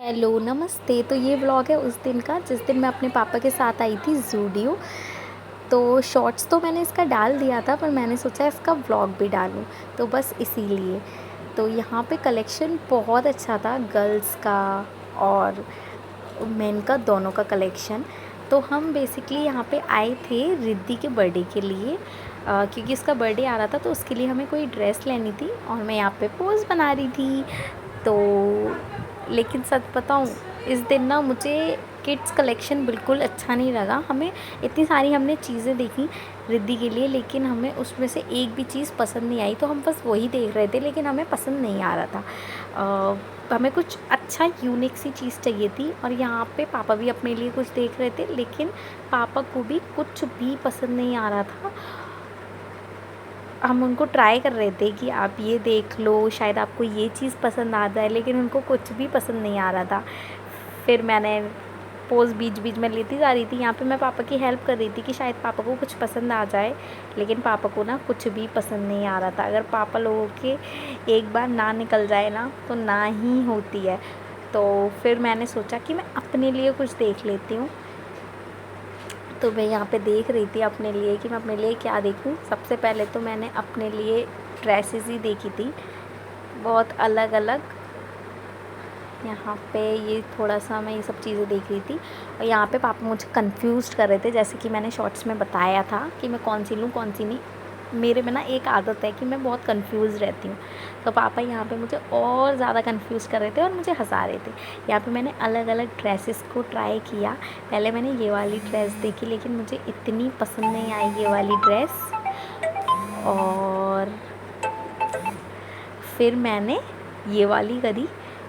Hello नमस्ते। तो ये व्लॉग है उस दिन का जिस दिन मैं अपने पापा के साथ आई थी ज़ूडियो। तो शॉर्ट्स तो मैंने इसका डाल दिया था, पर मैंने सोचा इसका व्लॉग भी डालूं, तो बस इसीलिए। तो यहाँ पे कलेक्शन बहुत अच्छा था, गर्ल्स का और मेन का, दोनों का कलेक्शन। तो हम बेसिकली यहाँ पे आए थे रिद्धि के बर्थडे के लिए, क्योंकि उसका बर्थडे आ रहा था, तो उसके लिए हमें कोई ड्रेस लेनी थी और मैं यहाँ पे पोज़ बना रही थी। तो लेकिन सच बताऊँ, इस दिन ना मुझे किड्स कलेक्शन बिल्कुल अच्छा नहीं लगा। हमें इतनी सारी हमने चीज़ें देखी रिद्धि के लिए, लेकिन हमें उसमें से एक भी चीज़ पसंद नहीं आई। तो हम बस वही देख रहे थे, लेकिन हमें पसंद नहीं आ रहा था। हमें कुछ अच्छा यूनिक सी चीज़ चाहिए थी, और यहाँ पे पापा भी अपने लिए कुछ देख रहे थे, लेकिन पापा को भी कुछ भी पसंद नहीं आ रहा था। हम उनको ट्राई कर रहे थे कि आप ये देख लो, शायद आपको ये चीज़ पसंद आ जाए, लेकिन उनको कुछ भी पसंद नहीं आ रहा था। फिर मैंने पोज़ बीच बीच में लेती जा रही थी। यहाँ पे मैं पापा की हेल्प कर रही थी कि शायद पापा को कुछ पसंद आ जाए, लेकिन पापा को ना कुछ भी पसंद नहीं आ रहा था। अगर पापा लोगों के एक बार ना निकल जाए ना, तो ना ही होती है। तो फिर मैंने सोचा कि मैं अपने लिए कुछ देख लेती हूँ। तो मैं यहाँ पे देख रही थी अपने लिए कि मैं अपने लिए क्या देखूँ। सबसे पहले तो मैंने अपने लिए ड्रेसेस ही देखी थी, बहुत अलग अलग। यहाँ पे ये थोड़ा सा मैं ये सब चीज़ें देख रही थी, और यहाँ पे पापा मुझे कंफ्यूज कर रहे थे, जैसे कि मैंने शॉर्ट्स में बताया था कि मैं कौन सी लूँ कौन सी नहीं। मेरे में ना एक आदत है कि मैं बहुत कंफ्यूज रहती हूँ। तो पापा यहाँ पे मुझे और ज़्यादा कंफ्यूज कर रहे थे और मुझे हंसा रहे थे। यहाँ पे मैंने अलग अलग ड्रेसेस को ट्राई किया। पहले मैंने ये वाली ड्रेस देखी, लेकिन मुझे इतनी पसंद नहीं आई ये वाली ड्रेस। और फिर मैंने ये वाली करी,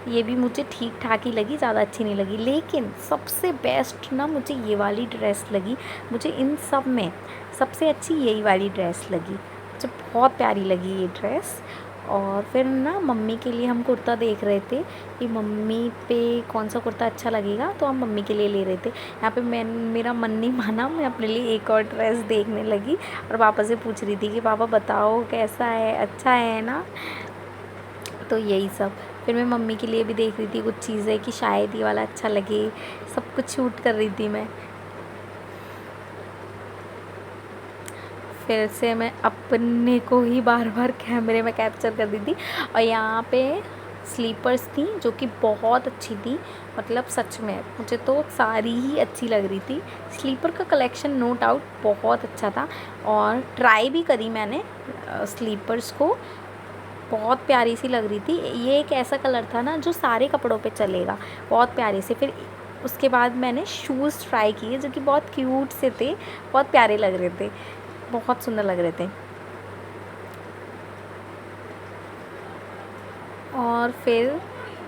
ये भी मुझे ठीक ठाक ही लगी, ज़्यादा अच्छी नहीं लगी। लेकिन सबसे बेस्ट ना मुझे ये वाली ड्रेस लगी। मुझे इन सब में सबसे अच्छी यही वाली ड्रेस लगी, मुझे बहुत प्यारी लगी ये ड्रेस। और फिर ना मम्मी के लिए हम कुर्ता देख रहे थे कि मम्मी पे कौन सा कुर्ता अच्छा लगेगा, तो हम मम्मी के लिए ले रहे थे। यहाँ पे मेरा मन नहीं माना, मैं अपने लिए एक और ड्रेस देखने लगी और पापा से पूछ रही थी कि पापा बताओ कैसा है, अच्छा है ना। तो यही सब। फिर मैं मम्मी के लिए भी देख रही थी कुछ चीज़ें कि शायद ये वाला अच्छा लगे। सब कुछ शूट कर रही थी मैं। फिर से मैं अपने को ही बार बार कैमरे में कैप्चर कर रही थी। और यहाँ पे स्लीपर्स थी जो कि बहुत अच्छी थी, मतलब सच में मुझे तो सारी ही अच्छी लग रही थी। स्लीपर का कलेक्शन नो डाउट बहुत अच्छा था, और ट्राई भी करी मैंने स्लीपर्स को, बहुत प्यारी सी लग रही थी। ये एक ऐसा कलर था ना जो सारे कपड़ों पे चलेगा, बहुत प्यारे से। फिर उसके बाद मैंने शूज़ ट्राई किए जो कि बहुत क्यूट से थे, बहुत प्यारे लग रहे थे, बहुत सुंदर लग रहे थे। और फिर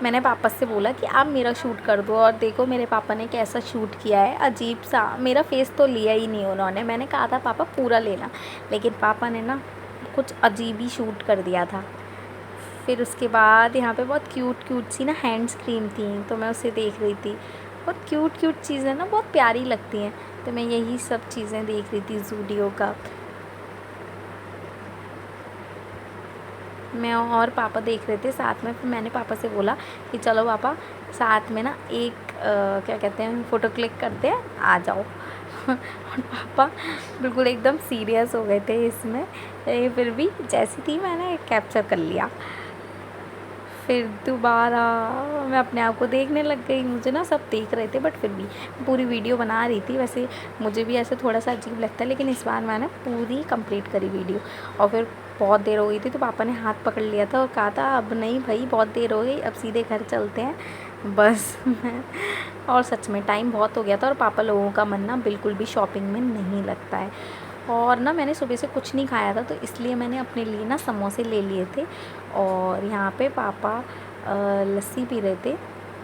मैंने पापा से बोला कि आप मेरा शूट कर दो, और देखो मेरे पापा ने कैसा शूट किया है, अजीब सा। मेरा फेस तो लिया ही नहीं उन्होंने, मैंने कहा था पापा पूरा लेना, लेकिन पापा ने ना कुछ अजीब ही शूट कर दिया था। फिर उसके बाद यहाँ पे बहुत क्यूट क्यूट सी ना हैंड्स क्रीम थी, तो मैं उसे देख रही थी। बहुत क्यूट क्यूट चीज़ें ना बहुत प्यारी लगती हैं, तो मैं यही सब चीज़ें देख रही थी ज़ूडियो का। मैं और पापा देख रहे थे साथ में। फिर मैंने पापा से बोला कि चलो पापा साथ में ना एक क्या कहते हैं, फ़ोटो क्लिक करते हैं, आ जाओ। और पापा बिल्कुल एकदम सीरियस हो गए थे इसमें। फिर भी जैसी थी मैंने कैप्चर कर लिया। फिर दोबारा मैं अपने आप को देखने लग गई। मुझे ना सब देख रहे थे, बट फिर भी पूरी वीडियो बना रही थी। वैसे मुझे भी ऐसे थोड़ा सा अजीब लगता है, लेकिन इस बार मैंने पूरी कंप्लीट करी वीडियो। और फिर बहुत देर हो गई थी, तो पापा ने हाथ पकड़ लिया था और कहा था अब नहीं भाई, बहुत देर हो गई, अब सीधे घर चलते हैं बस। और सच में टाइम बहुत हो गया था, और पापा लोगों का मन ना बिल्कुल भी शॉपिंग में नहीं लगता है। और ना मैंने सुबह से कुछ नहीं खाया था, तो इसलिए मैंने अपने लिए ना समोसे ले लिए थे। और यहाँ पे पापा लस्सी पी रहे थे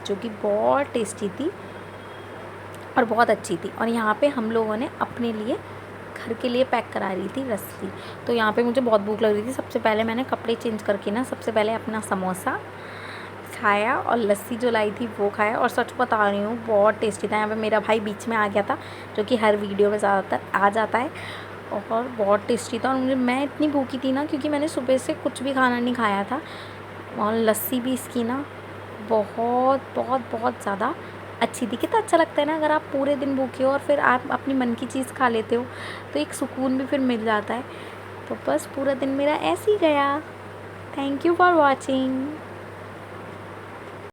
जो कि बहुत टेस्टी थी और बहुत अच्छी थी। और यहाँ पे हम लोगों ने अपने लिए घर के लिए पैक करा रही थी लस्सी। तो यहाँ पे मुझे बहुत भूख लग रही थी। सबसे पहले मैंने कपड़े चेंज करके ना सबसे पहले अपना समोसा खाया और लस्सी जो लाई थी वो खाया। और सच बता रही हूँ बहुत टेस्टी था। यहाँ पे मेरा भाई बीच में आ गया था, जो कि हर वीडियो में ज़्यादातर आ जाता है, और बहुत टेस्टी था। और मैं इतनी भूखी थी ना, क्योंकि मैंने सुबह से कुछ भी खाना नहीं खाया था। और लस्सी भी इसकी ना बहुत बहुत बहुत ज़्यादा अच्छी थी। कितना अच्छा लगता है ना अगर आप पूरे दिन भूखे हो और फिर आप अपनी मन की चीज़ खा लेते हो, तो एक सुकून भी फिर मिल जाता है। तो बस पूरा दिन मेरा ऐसे ही गया। Thank you for watching.